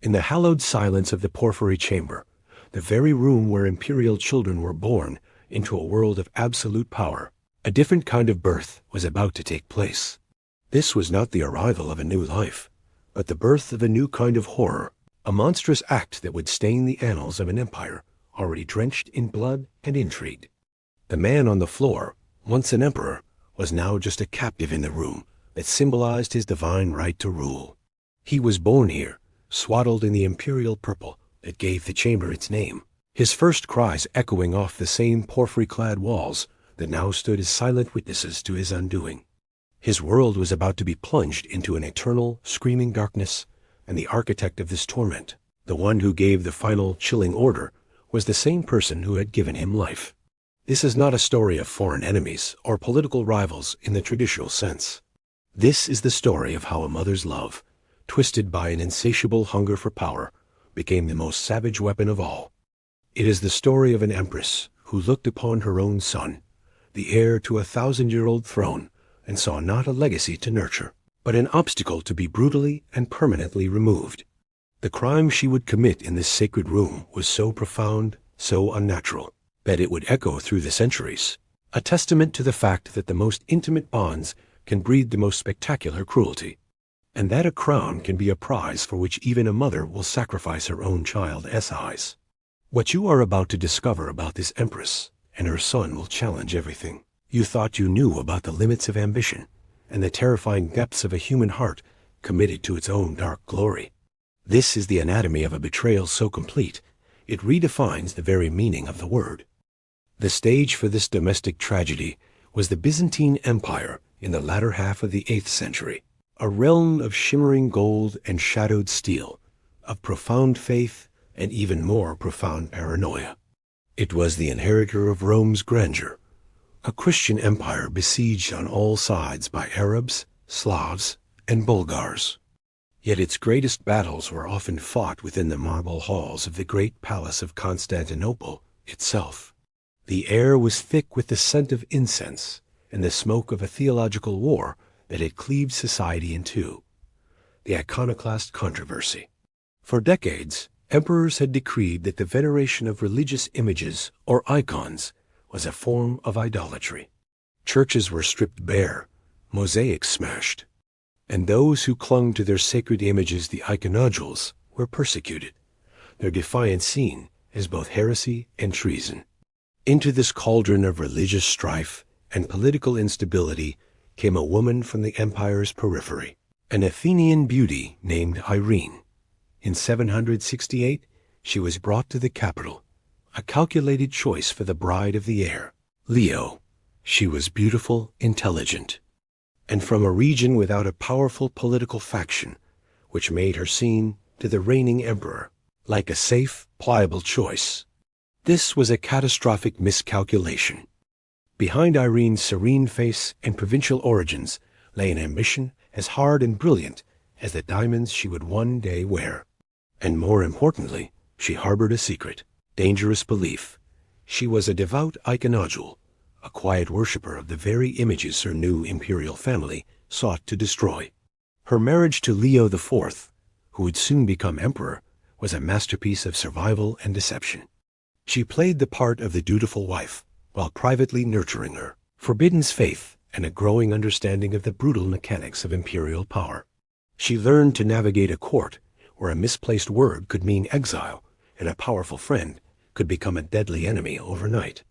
In the hallowed silence of the porphyry chamber, the very room where imperial children were born into a world of absolute power, a different kind of birth was about to take place. This was not the arrival of a new life, but the birth of a new kind of horror, a monstrous act that would stain the annals of an empire already drenched in blood and intrigue. The man on the floor, once an emperor, was now just a captive in the room that symbolized his divine right to rule. He was born here, swaddled in the imperial purple that gave the chamber its name, his first cries echoing off the same porphyry-clad walls that now stood as silent witnesses to his undoing. His world was about to be plunged into an eternal, screaming darkness, and the architect of this torment, the one who gave the final chilling order, was the same person who had given him life. This is not a story of foreign enemies or political rivals in the traditional sense. This is the story of how a mother's love, twisted by an insatiable hunger for power, became the most savage weapon of all. It is the story of an empress who looked upon her own son, the heir to a 1,000-year-old throne, and saw not a legacy to nurture, but an obstacle to be brutally and permanently removed. The crime she would commit in this sacred room was so profound, so unnatural, that it would echo through the centuries, a testament to the fact that the most intimate bonds can breed the most spectacular cruelty, and that a crown can be a prize for which even a mother will sacrifice her own child's eyes. What you are about to discover about this empress and her son will challenge everything you thought you knew about the limits of ambition and the terrifying depths of a human heart committed to its own dark glory. This is the anatomy of a betrayal so complete, it redefines the very meaning of the word. The stage for this domestic tragedy was the Byzantine Empire in the latter half of the 8th century, a realm of shimmering gold and shadowed steel, of profound faith and even more profound paranoia. It was the inheritor of Rome's grandeur, a Christian empire besieged on all sides by Arabs, Slavs, and Bulgars. Yet its greatest battles were often fought within the marble halls of the great palace of Constantinople itself. The air was thick with the scent of incense and the smoke of a theological war that had cleaved society in two, the iconoclast controversy. For decades, emperors had decreed that the veneration of religious images or icons was a form of idolatry. Churches were stripped bare, mosaics smashed, and those who clung to their sacred images, the iconodules, were persecuted, their defiance seen as both heresy and treason. Into this cauldron of religious strife and political instability came a woman from the empire's periphery, an Athenian beauty named Irene. In 768, she was brought to the capital, a calculated choice for the bride of the heir, Leo. She was beautiful, intelligent, and from a region without a powerful political faction, which made her seen to the reigning emperor like a safe, pliable choice. This was a catastrophic miscalculation. Behind Irene's serene face and provincial origins lay an ambition as hard and brilliant as the diamonds she would one day wear. And more importantly, she harbored a secret, dangerous belief. She was a devout iconodule, a quiet worshipper of the very images her new imperial family sought to destroy. Her marriage to Leo IV, who would soon become emperor, was a masterpiece of survival and deception. She played the part of the dutiful wife while privately nurturing her forbidden's faith and a growing understanding of the brutal mechanics of imperial power. She learned to navigate a court where a misplaced word could mean exile and a powerful friend could become a deadly enemy overnight.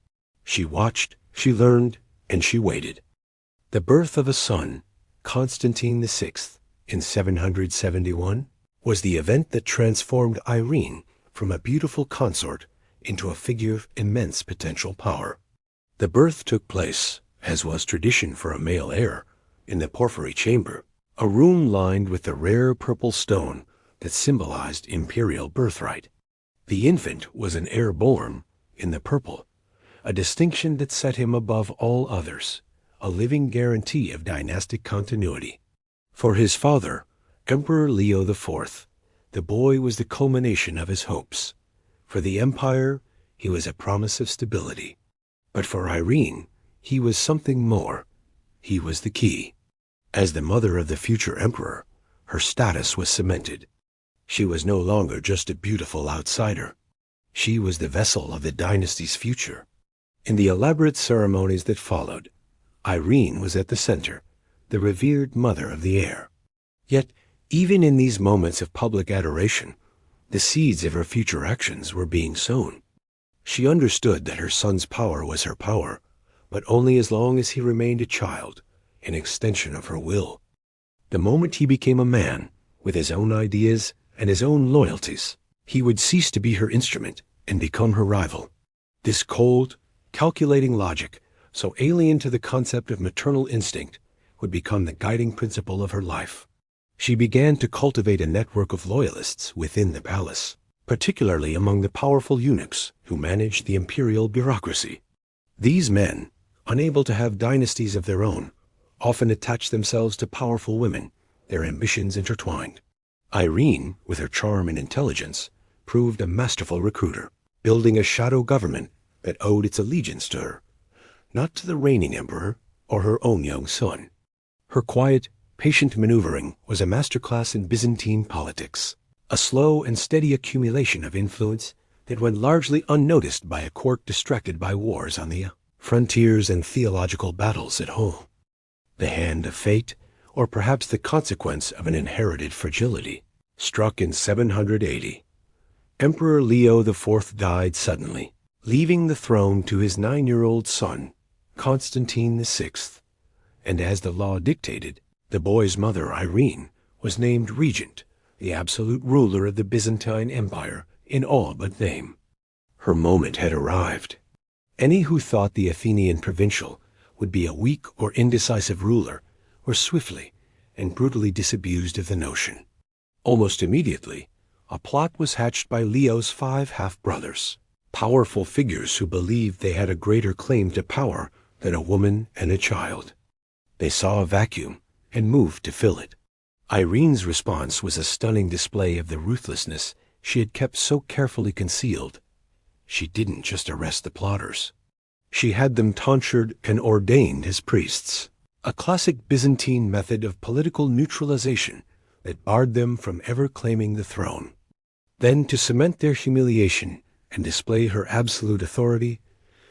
She watched, she learned, and she waited. The birth of a son, Constantine VI, in 771, was the event that transformed Irene from a beautiful consort into a figure of immense potential power. The birth took place, as was tradition for a male heir, in the porphyry chamber, a room lined with the rare purple stone that symbolized imperial birthright. The infant was an heir born in the purple, a distinction that set him above all others, a living guarantee of dynastic continuity. For his father, Emperor Leo IV, the boy was the culmination of his hopes. For the empire, he was a promise of stability. But for Irene, he was something more. He was the key. As the mother of the future emperor, her status was cemented. She was no longer just a beautiful outsider. She was the vessel of the dynasty's future. In the elaborate ceremonies that followed, Irene was at the center, the revered mother of the heir. Yet, even in these moments of public adoration, the seeds of her future actions were being sown. She understood that her son's power was her power, but only as long as he remained a child, an extension of her will. The moment he became a man, with his own ideas and his own loyalties, he would cease to be her instrument and become her rival. This cold, calculating logic, so alien to the concept of maternal instinct, would become the guiding principle of her life. She began to cultivate a network of loyalists within the palace, particularly among the powerful eunuchs who managed the imperial bureaucracy. These men, unable to have dynasties of their own, often attached themselves to powerful women, their ambitions intertwined. Irene, with her charm and intelligence, proved a masterful recruiter, building a shadow government that owed its allegiance to her, not to the reigning emperor or her own young son. Her quiet, patient maneuvering was a masterclass in Byzantine politics, a slow and steady accumulation of influence that went largely unnoticed by a court distracted by wars on the frontiers and theological battles at home. The hand of fate, or perhaps the consequence of an inherited fragility, struck in 780. Emperor Leo IV died suddenly, leaving the throne to his 9-year-old son, Constantine VI, and as the law dictated, the boy's mother, Irene, was named regent, the absolute ruler of the Byzantine Empire in all but name. Her moment had arrived. Any who thought the Athenian provincial would be a weak or indecisive ruler were swiftly and brutally disabused of the notion. Almost immediately, a plot was hatched by Leo's 5 half-brothers, powerful figures who believed they had a greater claim to power than a woman and a child. They saw a vacuum and moved to fill it. Irene's response was a stunning display of the ruthlessness she had kept so carefully concealed. She didn't just arrest the plotters. She had them tonsured and ordained as priests, a classic Byzantine method of political neutralization that barred them from ever claiming the throne. Then, to cement their humiliation and display her absolute authority,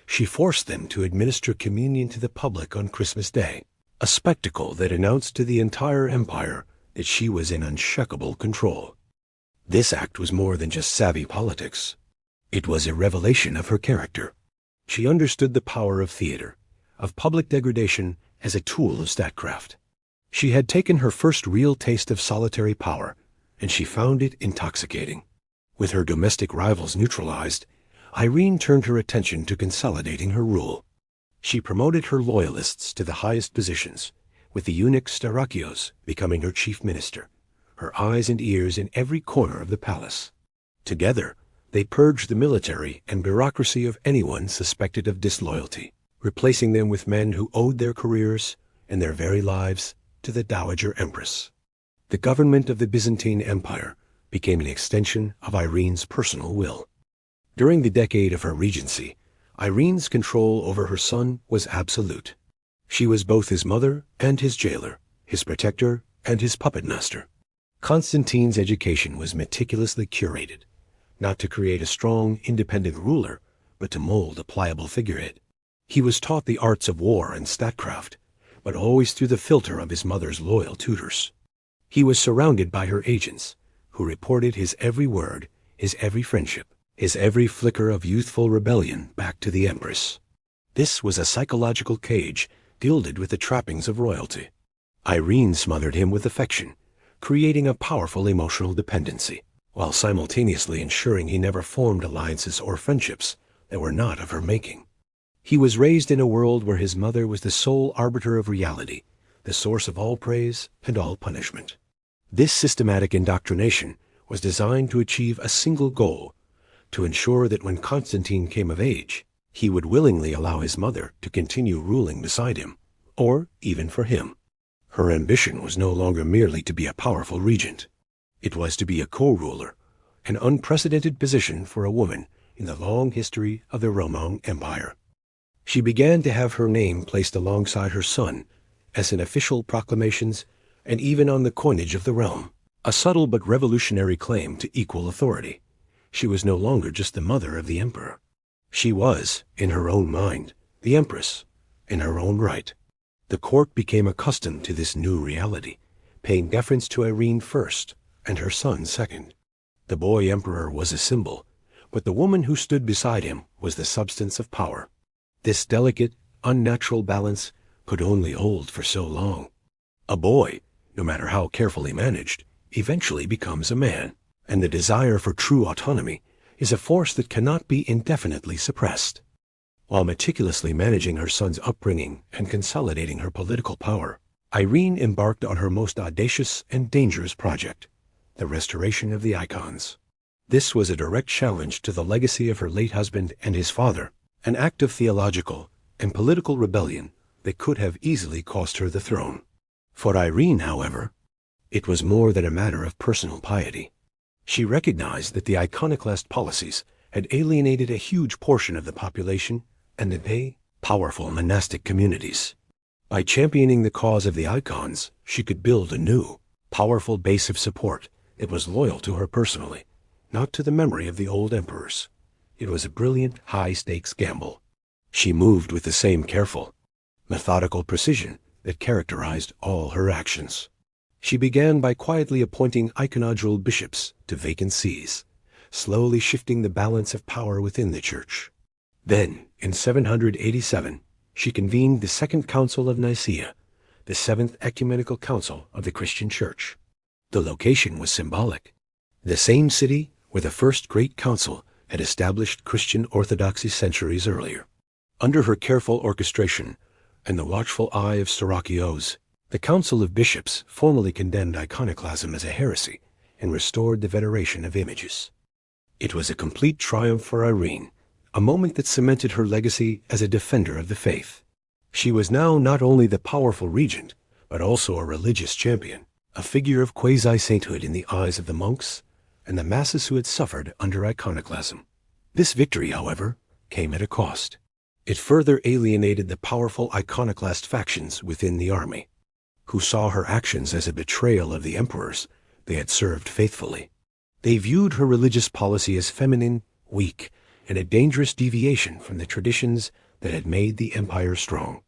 she forced them to administer communion to the public on Christmas Day, a spectacle that announced to the entire empire that she was in unshakable control. This act was more than just savvy politics. It was a revelation of her character. She understood the power of theater, of public degradation as a tool of statecraft. She had taken her first real taste of solitary power, and she found it intoxicating. With her domestic rivals neutralized, Irene turned her attention to consolidating her rule. She promoted her loyalists to the highest positions, with the eunuch Starakios becoming her chief minister, her eyes and ears in every corner of the palace. Together, they purged the military and bureaucracy of anyone suspected of disloyalty, replacing them with men who owed their careers and their very lives to the Dowager Empress. The government of the Byzantine Empire became an extension of Irene's personal will. During the decade of her regency, Irene's control over her son was absolute. She was both his mother and his jailer, his protector and his puppet master. Constantine's education was meticulously curated, not to create a strong, independent ruler, but to mold a pliable figurehead. He was taught the arts of war and statecraft, but always through the filter of his mother's loyal tutors. He was surrounded by her agents, who reported his every word, his every friendship, his every flicker of youthful rebellion back to the Empress. This was a psychological cage gilded with the trappings of royalty. Irene smothered him with affection, creating a powerful emotional dependency, while simultaneously ensuring he never formed alliances or friendships that were not of her making. He was raised in a world where his mother was the sole arbiter of reality, the source of all praise and all punishment. This systematic indoctrination was designed to achieve a single goal, to ensure that when Constantine came of age, he would willingly allow his mother to continue ruling beside him, or even for him. Her ambition was no longer merely to be a powerful regent. It was to be a co-ruler, an unprecedented position for a woman in the long history of the Roman Empire. She began to have her name placed alongside her son, as in official proclamations and even on the coinage of the realm. A subtle but revolutionary claim to equal authority. She was no longer just the mother of the emperor. She was, in her own mind, the empress, in her own right. The court became accustomed to this new reality, paying deference to Irene first, and her son second. The boy emperor was a symbol, but the woman who stood beside him was the substance of power. This delicate, unnatural balance could only hold for so long. A boy, no matter how carefully managed, eventually becomes a man, and the desire for true autonomy is a force that cannot be indefinitely suppressed. While meticulously managing her son's upbringing and consolidating her political power, Irene embarked on her most audacious and dangerous project, the restoration of the icons. This was a direct challenge to the legacy of her late husband and his father, an act of theological and political rebellion that could have easily cost her the throne. For Irene, however, it was more than a matter of personal piety. She recognized that the iconoclast policies had alienated a huge portion of the population and that they, powerful monastic communities. By championing the cause of the icons, she could build a new, powerful base of support that was loyal to her personally, not to the memory of the old emperors. It was a brilliant, high-stakes gamble. She moved with the same careful, methodical precision that characterized all her actions. She began by quietly appointing iconodral bishops to vacant sees, slowly shifting the balance of power within the church. Then, in 787, she convened the Second Council of Nicaea, the seventh ecumenical council of the Christian Church. The location was symbolic. The same city where the first great council had established Christian orthodoxy centuries earlier. Under her careful orchestration and the watchful eye of Siracios, the Council of Bishops formally condemned iconoclasm as a heresy and restored the veneration of images. It was a complete triumph for Irene, a moment that cemented her legacy as a defender of the faith. She was now not only the powerful regent, but also a religious champion, a figure of quasi-sainthood in the eyes of the monks and the masses who had suffered under iconoclasm. This victory, however, came at a cost. It further alienated the powerful iconoclast factions within the army, who saw her actions as a betrayal of the emperors they had served faithfully. They viewed her religious policy as feminine, weak, and a dangerous deviation from the traditions that had made the empire strong.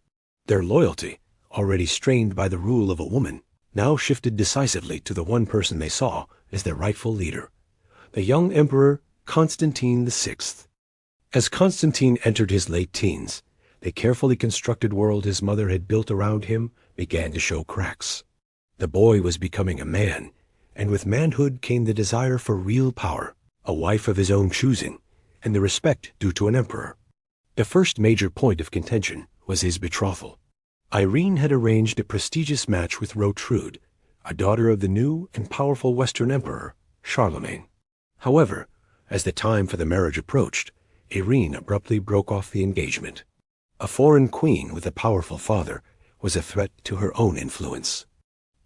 Their loyalty, already strained by the rule of a woman, now shifted decisively to the one person they saw as their rightful leader, the young emperor Constantine VI. As Constantine entered his late teens, the carefully constructed world his mother had built around him began to show cracks. The boy was becoming a man, and with manhood came the desire for real power, a wife of his own choosing, and the respect due to an emperor. The first major point of contention was his betrothal. Irene had arranged a prestigious match with Rotrud, a daughter of the new and powerful Western emperor, Charlemagne. However, as the time for the marriage approached, Irene abruptly broke off the engagement. A foreign queen with a powerful father was a threat to her own influence.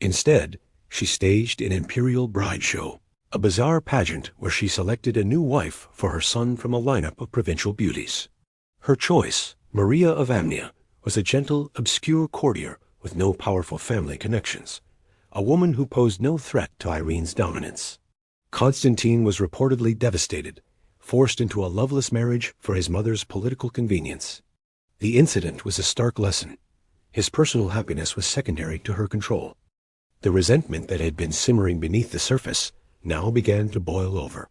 Instead, she staged an imperial bride show, a bizarre pageant where she selected a new wife for her son from a lineup of provincial beauties. Her choice, Maria of Amnia, was a gentle, obscure courtier with no powerful family connections, a woman who posed no threat to Irene's dominance. Constantine was reportedly devastated, forced into a loveless marriage for his mother's political convenience. The incident was a stark lesson. His personal happiness was secondary to her control. The resentment that had been simmering beneath the surface now began to boil over.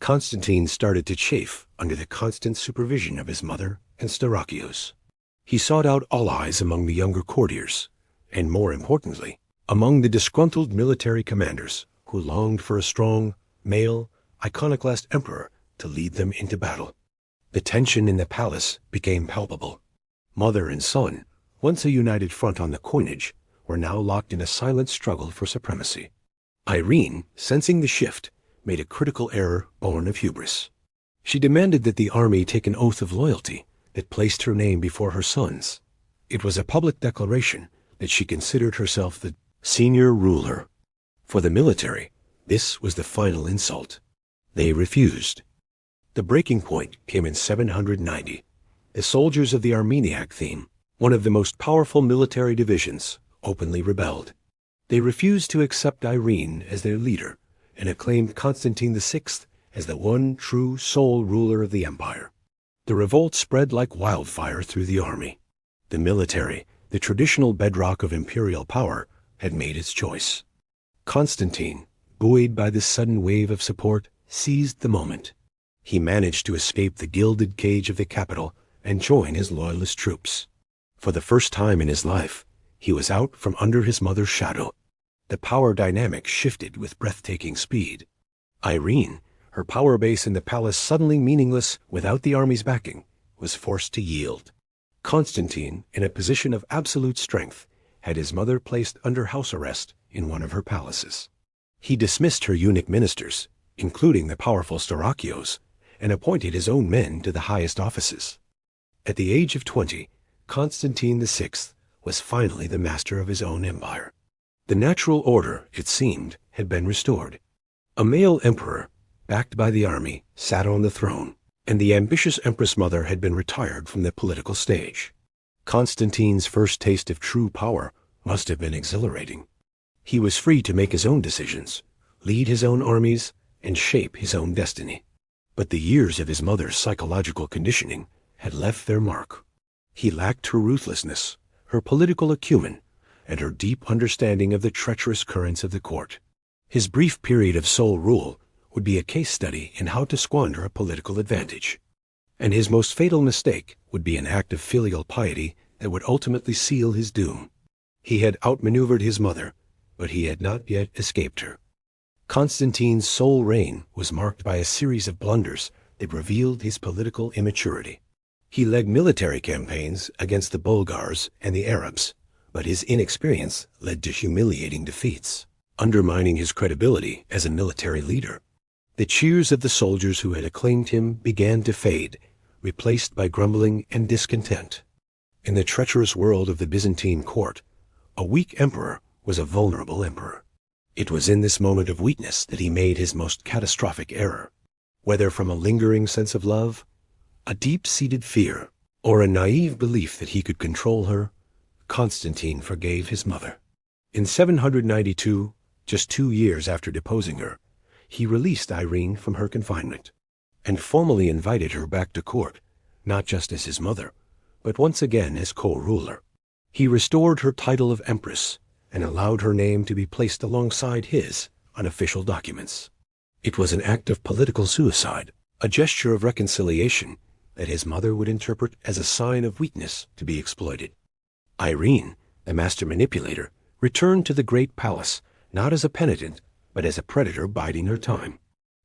Constantine started to chafe under the constant supervision of his mother and Siracios. He sought out allies among the younger courtiers, and more importantly, among the disgruntled military commanders who longed for a strong, male, iconoclast emperor to lead them into battle. The tension in the palace became palpable. Mother and son, once a united front on the coinage, were now locked in a silent struggle for supremacy. Irene, sensing the shift, made a critical error born of hubris. She demanded that the army take an oath of loyalty that placed her name before her son's. It was a public declaration that she considered herself the senior ruler. For the military, this was the final insult. They refused. The breaking point came in 790. The soldiers of the Armeniac theme, one of the most powerful military divisions, openly rebelled. They refused to accept Irene as their leader and acclaimed Constantine VI as the one true sole ruler of the empire. The revolt spread like wildfire through the army. The military, the traditional bedrock of imperial power, had made its choice. Constantine, buoyed by this sudden wave of support, seized the moment. He managed to escape the gilded cage of the capital and join his loyalist troops. For the first time in his life, he was out from under his mother's shadow. The power dynamic shifted with breathtaking speed. Irene, her power base in the palace suddenly meaningless without the army's backing, was forced to yield. Constantine, in a position of absolute strength, had his mother placed under house arrest in one of her palaces. He dismissed her eunuch ministers, including the powerful Storakios, and appointed his own men to the highest offices. At the age of 20, Constantine VI was finally the master of his own empire. The natural order, it seemed, had been restored. A male emperor, backed by the army, sat on the throne, and the ambitious empress mother had been retired from the political stage. Constantine's first taste of true power must have been exhilarating. He was free to make his own decisions, lead his own armies, and shape his own destiny. But the years of his mother's psychological conditioning had left their mark. He lacked her ruthlessness, her political acumen, and her deep understanding of the treacherous currents of the court. His brief period of sole rule would be a case study in how to squander a political advantage. And his most fatal mistake would be an act of filial piety that would ultimately seal his doom. He had outmaneuvered his mother, but he had not yet escaped her. Constantine's sole reign was marked by a series of blunders that revealed his political immaturity. He led military campaigns against the Bulgars and the Arabs, but his inexperience led to humiliating defeats, undermining his credibility as a military leader. The cheers of the soldiers who had acclaimed him began to fade, replaced by grumbling and discontent. In the treacherous world of the Byzantine court, a weak emperor was a vulnerable emperor. It was in this moment of weakness that he made his most catastrophic error. Whether from a lingering sense of love, a deep-seated fear, or a naive belief that he could control her, Constantine forgave his mother. In 792, just 2 years after deposing her, he released Irene from her confinement, and formally invited her back to court, not just as his mother, but once again as co-ruler. He restored her title of empress, and allowed her name to be placed alongside his on official documents. It was an act of political suicide, a gesture of reconciliation that his mother would interpret as a sign of weakness to be exploited. Irene, the master manipulator, returned to the great palace, not as a penitent, but as a predator biding her time.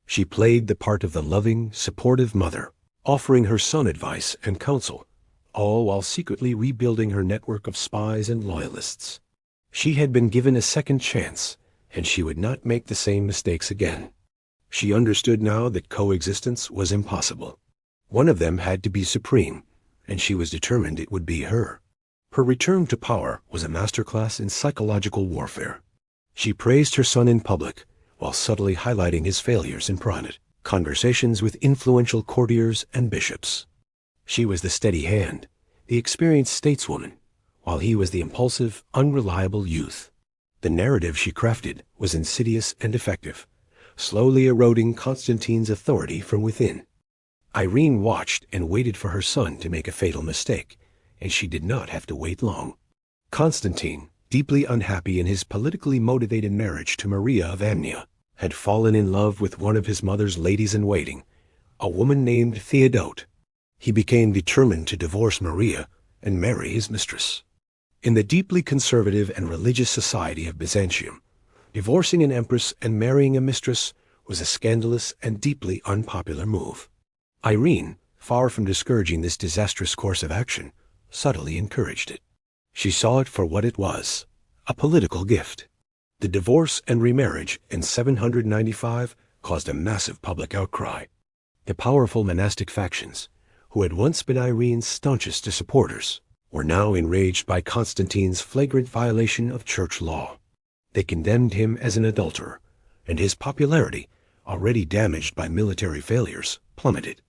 She played the part of the loving, supportive mother, offering her son advice and counsel, all while secretly rebuilding her network of spies and loyalists. She had been given a second chance, and she would not make the same mistakes again. She understood now that coexistence was impossible. One of them had to be supreme, and she was determined it would be her. Her return to power was a masterclass in psychological warfare. She praised her son in public, while subtly highlighting his failures in private conversations with influential courtiers and bishops. She was the steady hand, the experienced stateswoman, while he was the impulsive, unreliable youth. The narrative she crafted was insidious and effective, slowly eroding Constantine's authority from within. Irene watched and waited for her son to make a fatal mistake, and she did not have to wait long. Constantine, deeply unhappy in his politically motivated marriage to Maria of Amnia, had fallen in love with one of his mother's ladies-in-waiting, a woman named Theodote. He became determined to divorce Maria and marry his mistress. In the deeply conservative and religious society of Byzantium, divorcing an empress and marrying a mistress was a scandalous and deeply unpopular move. Irene, far from discouraging this disastrous course of action, subtly encouraged it. She saw it for what it was, a political gift. The divorce and remarriage in 795 caused a massive public outcry. The powerful monastic factions, who had once been Irene's staunchest supporters, were now enraged by Constantine's flagrant violation of church law. They condemned him as an adulterer, and his popularity, already damaged by military failures, plummeted.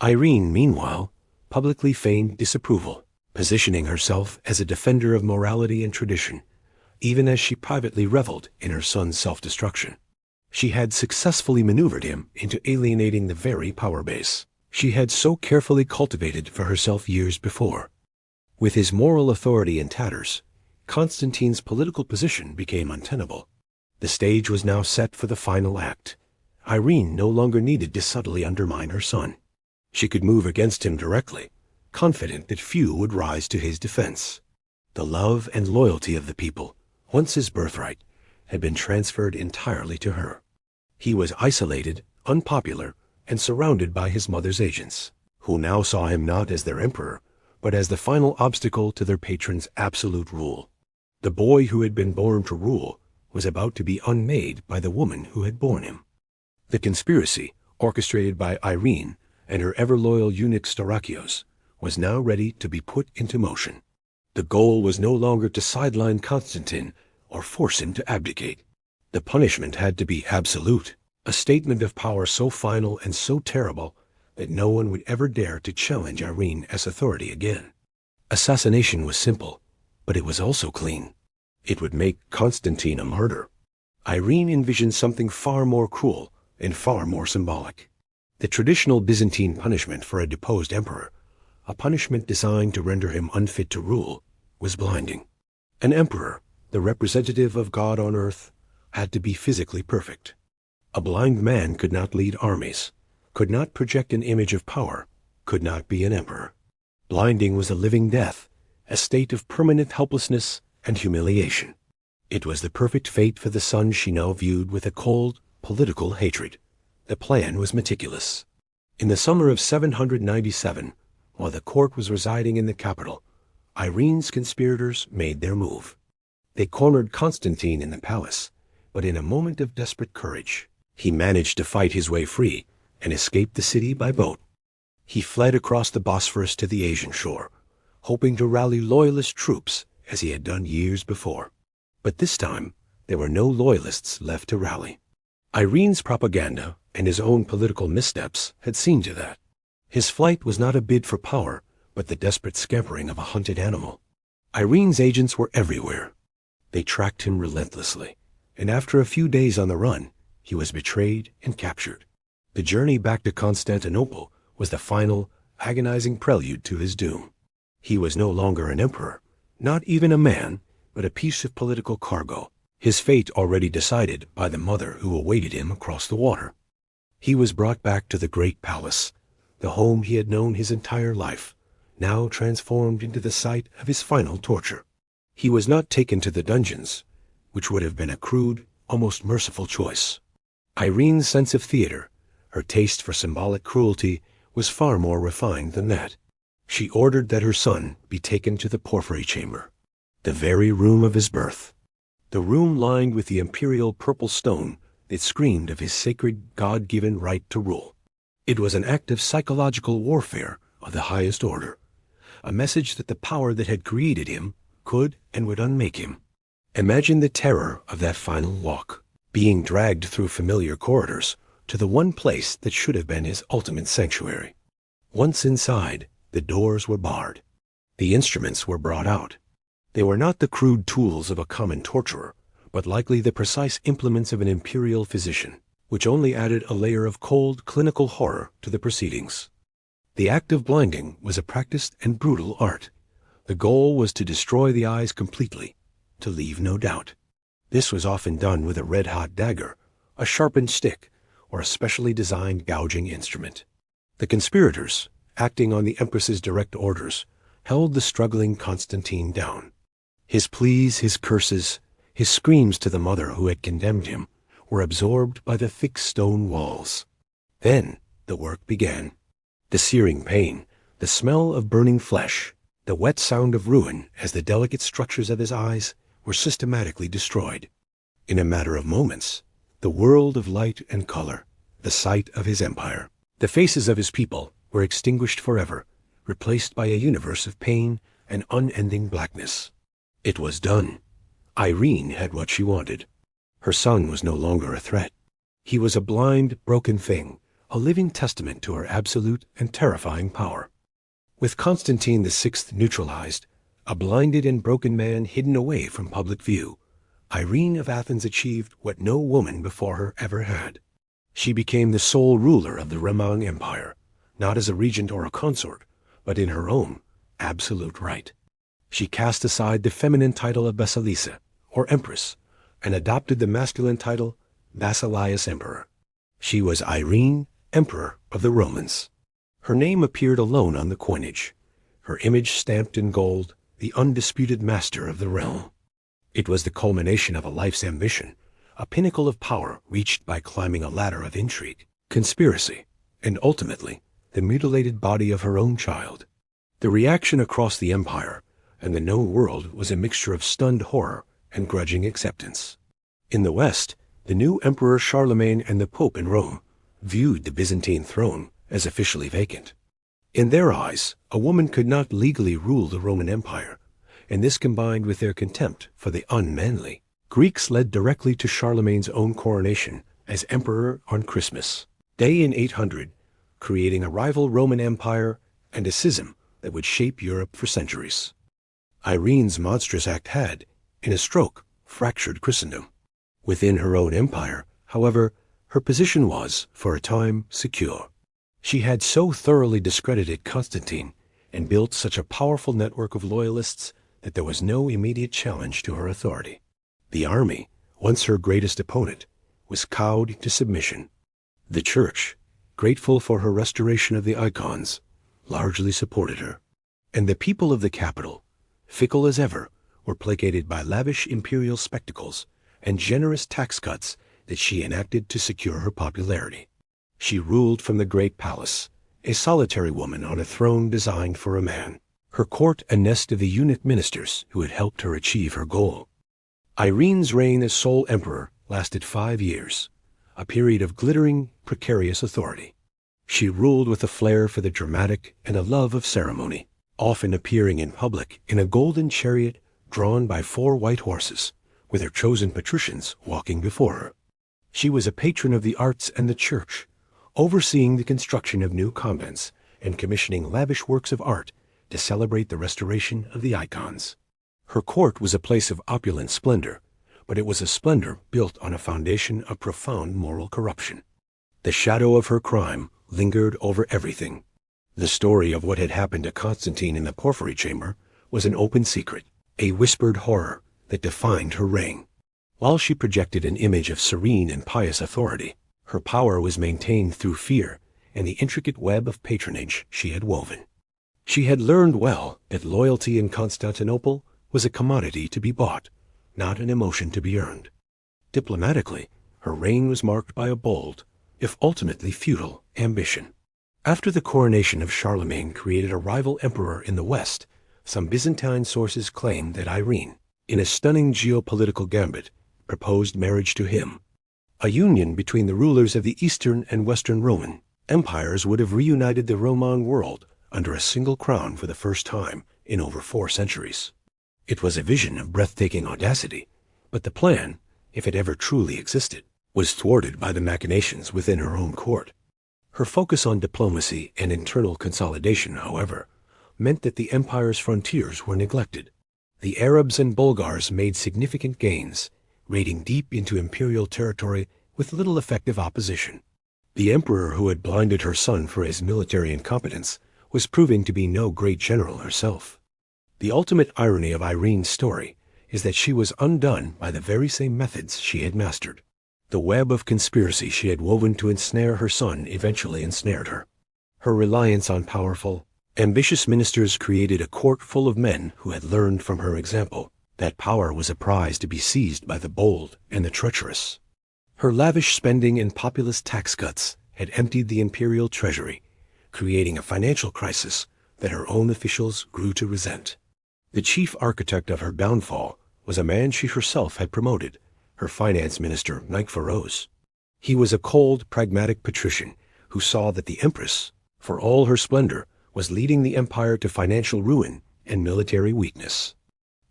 Irene, meanwhile, publicly feigned disapproval, positioning herself as a defender of morality and tradition, even as she privately reveled in her son's self-destruction. She had successfully maneuvered him into alienating the very power base she had so carefully cultivated for herself years before. With his moral authority in tatters, Constantine's political position became untenable. The stage was now set for the final act. Irene no longer needed to subtly undermine her son. She could move against him directly, confident that few would rise to his defense. The love and loyalty of the people, once his birthright, had been transferred entirely to her. He was isolated, unpopular, and surrounded by his mother's agents, who now saw him not as their emperor, but as the final obstacle to their patron's absolute rule. The boy who had been born to rule was about to be unmade by the woman who had borne him. The conspiracy, orchestrated by Irene and her ever-loyal eunuch Starakios, was now ready to be put into motion. The goal was no longer to sideline Constantine or force him to abdicate. The punishment had to be absolute, a statement of power so final and so terrible that no one would ever dare to challenge Irene as authority again. Assassination was simple, but it was also clean. It would make Constantine a martyr. Irene envisioned something far more cruel and far more symbolic. The traditional Byzantine punishment for a deposed emperor, a punishment designed to render him unfit to rule, was blinding. An emperor, the representative of God on earth, had to be physically perfect. A blind man could not lead armies, could not project an image of power, could not be an emperor. Blinding was a living death, a state of permanent helplessness and humiliation. It was the perfect fate for the son she now viewed with a cold, political hatred. The plan was meticulous. In the summer of 797, while the court was residing in the capital, Irene's conspirators made their move. They cornered Constantine in the palace, but in a moment of desperate courage, he managed to fight his way free and escaped the city by boat. He fled across the Bosphorus to the Asian shore, hoping to rally loyalist troops as he had done years before. But this time, there were no loyalists left to rally. Irene's propaganda and his own political missteps had seen to that. His flight was not a bid for power, but the desperate scampering of a hunted animal. Irene's agents were everywhere. They tracked him relentlessly, and after a few days on the run, he was betrayed and captured. The journey back to Constantinople was the final, agonizing prelude to his doom. He was no longer an emperor, not even a man, but a piece of political cargo, his fate already decided by the mother who awaited him across the water. He was brought back to the great palace, the home he had known his entire life, now transformed into the site of his final torture. He was not taken to the dungeons, which would have been a crude, almost merciful choice. Irene's sense of theater, her taste for symbolic cruelty, was far more refined than that. She ordered that her son be taken to the porphyry chamber, the very room of his birth, the room lined with the imperial purple stone that screamed of his sacred God-given right to rule. It was an act of psychological warfare of the highest order, a message that the power that had created him could and would unmake him. Imagine the terror of that final walk, being dragged through familiar corridors to the one place that should have been his ultimate sanctuary. Once inside, the doors were barred. The instruments were brought out. They were not the crude tools of a common torturer, but likely the precise implements of an imperial physician, which only added a layer of cold, clinical horror to the proceedings. The act of blinding was a practiced and brutal art. The goal was to destroy the eyes completely, to leave no doubt. This was often done with a red-hot dagger, a sharpened stick, or a specially designed gouging instrument. The conspirators, acting on the Empress's direct orders, held the struggling Constantine down. His pleas, his curses, his screams to the mother who had condemned him were absorbed by the thick stone walls. Then the work began. The searing pain, the smell of burning flesh, the wet sound of ruin as the delicate structures of his eyes were systematically destroyed. In a matter of moments, the world of light and color, the site of his empire, the faces of his people were extinguished forever, replaced by a universe of pain and unending blackness. It was done. Irene had what she wanted. Her son was no longer a threat. He was a blind, broken thing, a living testament to her absolute and terrifying power. With Constantine VI neutralized, a blinded and broken man hidden away from public view, Irene of Athens achieved what no woman before her ever had. She became the sole ruler of the Roman Empire, not as a regent or a consort, but in her own absolute right. She cast aside the feminine title of Basilissa, or Empress, and adopted the masculine title Basileus Emperor. She was Irene, Emperor of the Romans. Her name appeared alone on the coinage, her image stamped in gold, the undisputed master of the realm. It was the culmination of a life's ambition, a pinnacle of power reached by climbing a ladder of intrigue, conspiracy, and ultimately the mutilated body of her own child. The reaction across the empire and the known world was a mixture of stunned horror and grudging acceptance. In the West, the new Emperor Charlemagne and the Pope in Rome viewed the Byzantine throne as officially vacant. In their eyes, a woman could not legally rule the Roman Empire, and this combined with their contempt for the unmanly. Greeks led directly to Charlemagne's own coronation as emperor on Christmas Day in 800, creating a rival Roman Empire and a schism that would shape Europe for centuries. Irene's monstrous act had, in a stroke, fractured Christendom. Within her own empire, however, her position was, for a time, secure. She had so thoroughly discredited Constantine and built such a powerful network of loyalists that there was no immediate challenge to her authority. The army, once her greatest opponent, was cowed to submission. The church, grateful for her restoration of the icons, largely supported her. And the people of the capital, fickle as ever, were placated by lavish imperial spectacles and generous tax cuts that she enacted to secure her popularity. She ruled from the great palace, a solitary woman on a throne designed for a man. Her court a nest of the eunuch ministers who had helped her achieve her goal. Irene's reign as sole emperor lasted 5 years, a period of glittering, precarious authority. She ruled with a flair for the dramatic and a love of ceremony, often appearing in public in a golden chariot drawn by 4 white horses, with her chosen patricians walking before her. She was a patron of the arts and the church, overseeing the construction of new convents and commissioning lavish works of art to celebrate the restoration of the icons. Her court was a place of opulent splendor, but it was a splendor built on a foundation of profound moral corruption. The shadow of her crime lingered over everything. The story of what had happened to Constantine in the Porphyry Chamber was an open secret, a whispered horror that defined her reign. While she projected an image of serene and pious authority, her power was maintained through fear and the intricate web of patronage she had woven. She had learned well that loyalty in Constantinople was a commodity to be bought, not an emotion to be earned. Diplomatically, her reign was marked by a bold, if ultimately futile, ambition. After the coronation of Charlemagne created a rival emperor in the West, some Byzantine sources claim that Irene, in a stunning geopolitical gambit, proposed marriage to him. A union between the rulers of the Eastern and Western Roman empires would have reunited the Roman world under a single crown for the first time in over 4 centuries. It was a vision of breathtaking audacity, but the plan, if it ever truly existed, was thwarted by the machinations within her own court. Her focus on diplomacy and internal consolidation, however, meant that the empire's frontiers were neglected. The Arabs and Bulgars made significant gains, raiding deep into imperial territory with little effective opposition. The emperor who had blinded her son for his military incompetence was proving to be no great general herself. The ultimate irony of Irene's story is that she was undone by the very same methods she had mastered. The web of conspiracy she had woven to ensnare her son eventually ensnared her. Her reliance on powerful, ambitious ministers created a court full of men who had learned from her example that power was a prize to be seized by the bold and the treacherous. Her lavish spending and populist tax cuts had emptied the imperial treasury, creating a financial crisis that her own officials grew to resent. The chief architect of her downfall was a man she herself had promoted, her finance minister, Nicephorus. He was a cold, pragmatic patrician who saw that the empress, for all her splendor, was leading the empire to financial ruin and military weakness.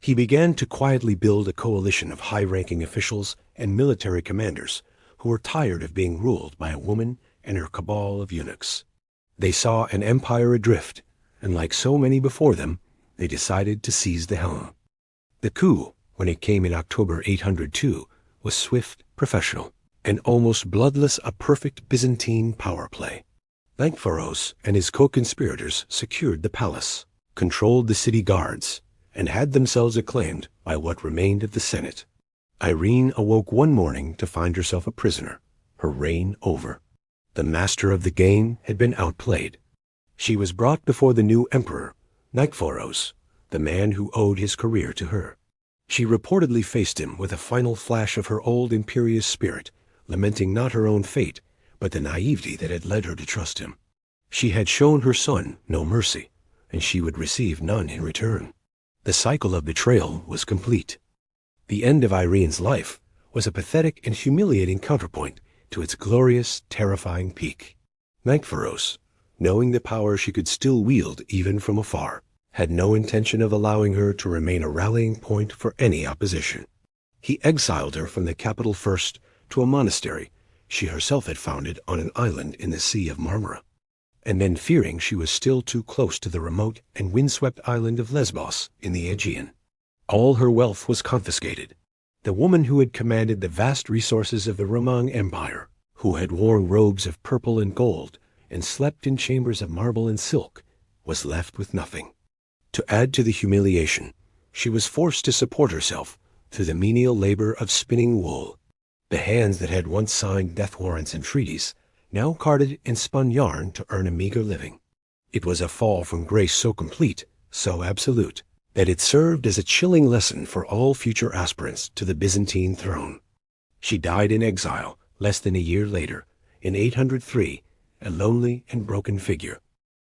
He began to quietly build a coalition of high-ranking officials and military commanders who were tired of being ruled by a woman and her cabal of eunuchs. They saw an empire adrift, and like so many before them, they decided to seize the helm. The coup, when it came in October 802, was swift, professional, and almost bloodless, a perfect Byzantine power play. Lankpharos and his co-conspirators secured the palace, controlled the city guards, and had themselves acclaimed by what remained of the Senate. Irene awoke one morning to find herself a prisoner, her reign over. The master of the game had been outplayed. She was brought before the new emperor, Nikephoros, the man who owed his career to her. She reportedly faced him with a final flash of her old imperious spirit, lamenting not her own fate, but the naivety that had led her to trust him. She had shown her son no mercy, and she would receive none in return. The cycle of betrayal was complete. The end of Irene's life was a pathetic and humiliating counterpoint to its glorious, terrifying peak. Nikephoros, knowing the power she could still wield even from afar, had no intention of allowing her to remain a rallying point for any opposition. He exiled her from the capital first to a monastery she herself had founded on an island in the Sea of Marmara, and then, fearing she was still too close to the remote and windswept island of Lesbos in the Aegean, all her wealth was confiscated. The woman who had commanded the vast resources of the Roman Empire, who had worn robes of purple and gold and slept in chambers of marble and silk, was left with nothing. To add to the humiliation, she was forced to support herself through the menial labor of spinning wool. The hands that had once signed death warrants and treaties now carded and spun yarn to earn a meager living. It was a fall from grace so complete, so absolute, that it served as a chilling lesson for all future aspirants to the Byzantine throne. She died in exile less than a year later, in 803, a lonely and broken figure.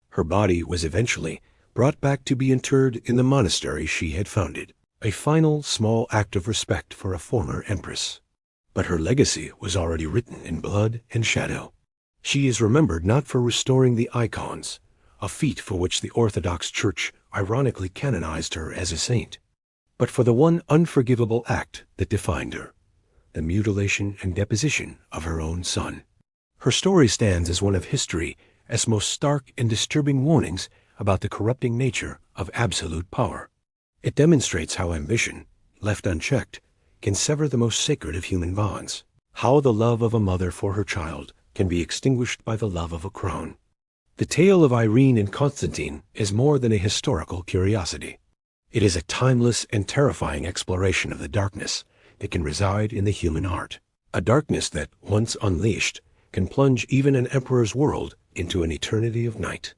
Her body was eventually brought back to be interred in the monastery she had founded, a final small act of respect for a former empress. But her legacy was already written in blood and shadow. She is remembered not for restoring the icons, a feat for which the Orthodox Church ironically canonized her as a saint, but for the one unforgivable act that defined her, the mutilation and deposition of her own son. Her story stands as one of history's most stark and disturbing warnings about the corrupting nature of absolute power. It demonstrates how ambition, left unchecked, can sever the most sacred of human bonds, how the love of a mother for her child can be extinguished by the love of a crown. The tale of Irene and Constantine is more than a historical curiosity. It is a timeless and terrifying exploration of the darkness that can reside in the human heart, a darkness that, once unleashed, can plunge even an emperor's world into an eternity of night.